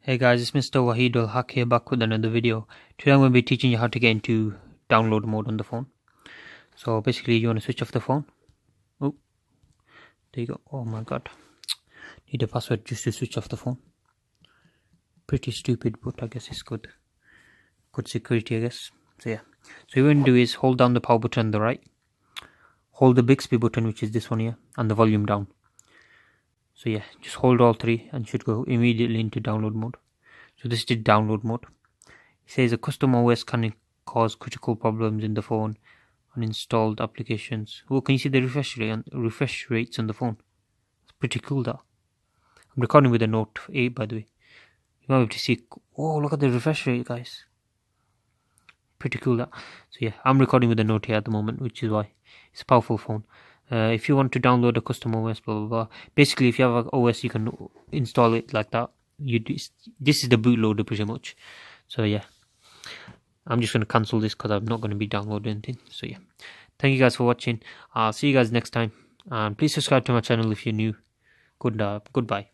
Hey guys, it's MrWaheedulHaque here, back with another video. Today I'm going to be teaching you how to get into download mode on the phone. So basically you want to switch off the phone. Oh, there you go. Oh my god. Need a password just to switch off the phone. Pretty stupid, but I guess it's good. Good security, I guess. So yeah. So what you want to do is hold down the power button on the right. Hold the Bixby button, which is this one here, and the volume down. So yeah, just hold all three and should go immediately into download mode. So this is download mode. It says a custom OS can cause critical problems in the phone, uninstalled applications. Oh, can you see the refresh rates on the phone? It's pretty cool that. I'm recording with a Note 8 by the way. You might be able to see. Oh, look at the refresh rate, guys. Pretty cool that. So yeah, I'm recording with a Note 8 at the moment, which is why it's a powerful phone. If you want to download a custom OS, blah blah blah. Basically, if you have an OS, you can install it like that. This is the bootloader pretty much. So yeah, I'm just going to cancel this because I'm not going to be downloading anything. So yeah, thank you guys for watching. I'll see you guys next time, and please subscribe to my channel if you're new. Goodbye.